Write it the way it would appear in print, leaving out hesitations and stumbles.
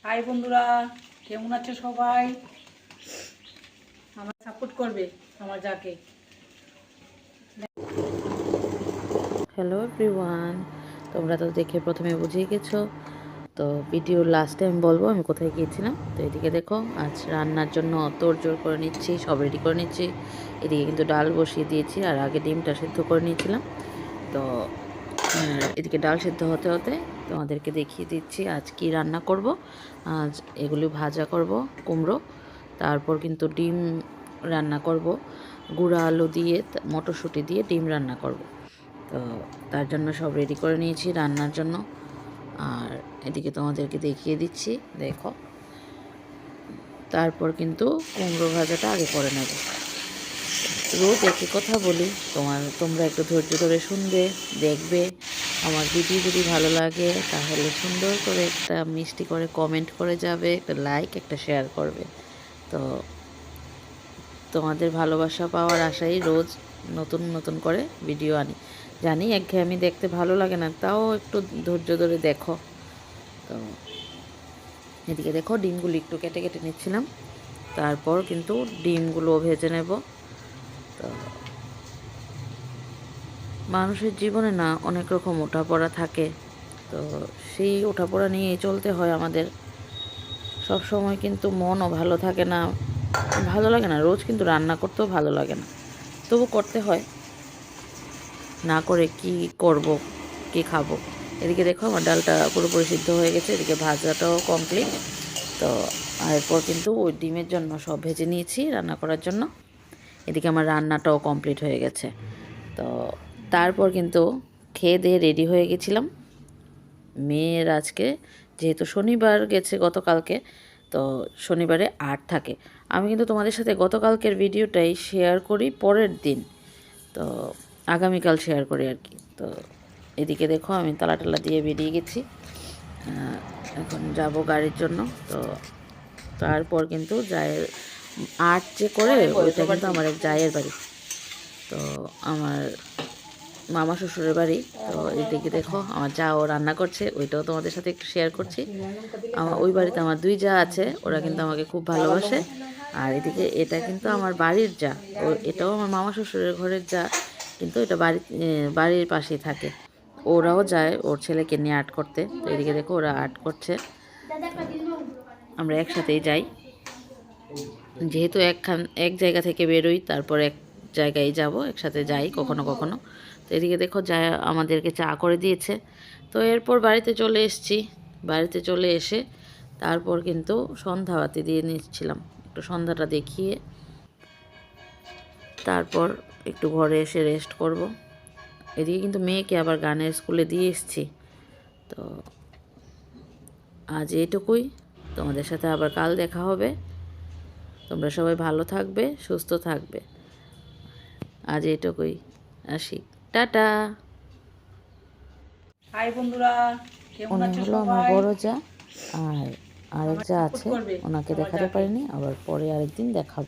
High বন্ধুরা, কেমন আছে সবাই? আমার সাপোর্ট করবে আমার যাকে। হ্যালো এভরিওয়ান, তোমরা তো দেখে প্রথমে বুঝেই গেছো। তো ভিডিওর লাস্টে আমি বলবো আমি কোথায় গিয়েছিলাম। তো এদিকে দেখো, আজ রান্নার জন্য তোড়জোড় করে নিচ্ছি, সব রেডি করে নিচ্ছি। এদিকে কিন্তু ডাল বসিয়ে দিয়েছি, আর আগে ডিমটা সিদ্ধ করে নিয়েছিলাম। তো এদিকে ডাল সিদ্ধ হতে হতে তোমাদেরকে দেখিয়ে দিচ্ছি আজ কি রান্না করব। আজ এগুলি ভাজা করব, কুমড়ো, তারপর কিন্তু ডিম রান্না করব, গুঁড়া আলু দিয়ে মটরশুঁটি দিয়ে ডিম রান্না করব। তো তার জন্য সব রেডি করে নিয়েছি রান্নার জন্য। আর এদিকে তোমাদেরকে দেখিয়ে দিচ্ছি, দেখো। তারপর কিন্তু কুমড়ো ভাজাটা আগে করে নেব। রোজ একই কথা বলি, তোমরা একটু ধৈর্য ধরে শুনবে, দেখবে। আমার ভিডিও যদি ভালো লাগে তাহলে সুন্দর করে একটা মিষ্টি করে কমেন্ট করে যাবে, একটা লাইক, একটা শেয়ার করবে। তো তোমাদের ভালোবাসা পাওয়ার আশায় রোজ নতুন নতুন করে ভিডিও আনি। জানি একঘেয়েমি দেখতে ভালো লাগে না, তাও একটু ধৈর্য ধরে দেখো। তো এদিকে দেখো, ডিমগুলো একটু কেটে কেটে নিচ্ছিলাম, তারপর কিন্তু ডিমগুলো ভেজে নেব। তো মানুষের জীবনে না অনেক রকম ওঠাপড়া থাকে, তো সেই ওঠাপড়া নিয়েই চলতে হয় আমাদের। সব সময় কিন্তু মনও ভালো থাকে না, ভালো লাগে না, রোজ কিন্তু রান্না করতেও ভালো লাগে না, তবু করতে হয়। না করে কি করব, কি খাবো। এদিকে দেখো আমার ডালটা পুরোপুরি সিদ্ধ হয়ে গেছে, এদিকে ভাজাটাও কমপ্লিট। তো এরপর কিন্তু ওই ডিমের জন্য সব ভেজে নিয়েছি রান্না করার জন্য। এদিকে আমার রান্নাটাও কমপ্লিট হয়ে গেছে। তো তারপর কিন্তু খেয়ে দিয়ে রেডি হয়ে গেছিলাম। মেয়ের আজকে যেহেতু শনিবার গেছে গতকালকে, তো শনিবারে আট থাকে। আমি কিন্তু তোমাদের সাথে গতকালকের ভিডিওটাই শেয়ার করি পরের দিন, তো আগামীকাল শেয়ার করি আর কি। তো এদিকে দেখো আমি তালা টালা দিয়ে বেরিয়ে গেছি, এখন যাব গাড়ির জন্য। তো তারপর কিন্তু জায়ের আট যে করে ওইটা কিন্তু আমার এক জায়ের বাড়ি, তো আমার মামা শ্বশুরের বাড়ি। তো এদিকে দেখো আমার যা ও রান্না করছে, ওইটাও তোমাদের সাথে একটু শেয়ার করছি। আমার ওই বাড়িতে আমার দুই যা আছে, ওরা কিন্তু আমাকে খুব ভালোবাসে। আর এদিকে এটা কিন্তু আমার বাড়ির যা, ও এটাও আমার মামা শ্বশুরের ঘরের যা, কিন্তু এটা বাড়ির পাশেই থাকে। ওরাও যায় ওর ছেলেকে নিয়ে আর্ট করতে। তো এদিকে দেখো ওরা আর্ট করছে, আমরা একসাথেই যাই। যেহেতু এক জায়গা থেকে বেরোই, তারপর এক জায়গায় যাব, একসাথে যাই কখনো কখনো। তো এদিকে দেখো যা আমাদেরকে চা করে দিয়েছে। তো এরপর বাড়িতে চলে এসেছি। বাড়িতে চলে এসে তারপর কিন্তু সন্ধ্যাবাতি দিয়ে নিচ্ছিলাম, একটু সন্ধ্যাটা দেখিয়ে তারপর একটু ঘরে এসে রেস্ট করব। এদিকে কিন্তু মেয়েকে আবার গানের স্কুলে দিয়ে এসেছি। তো আজ এইটুকুই, তোমাদের সাথে আবার কাল দেখা হবে। তোমরা সবাই ভালো থাকবে, সুস্থ থাকবে। আজ এইটুকুই, আসি, টাটা। হাই বন্ধুরা, কেমন উনি আছে হলো আমার সবাই? বড় যা, আর আরেক আমার যা সাপোর্ট আছে করবে ওনাকে আমার দেখাতে যাকে। পারিনি, আবার পরে আরেকদিন দেখাবো।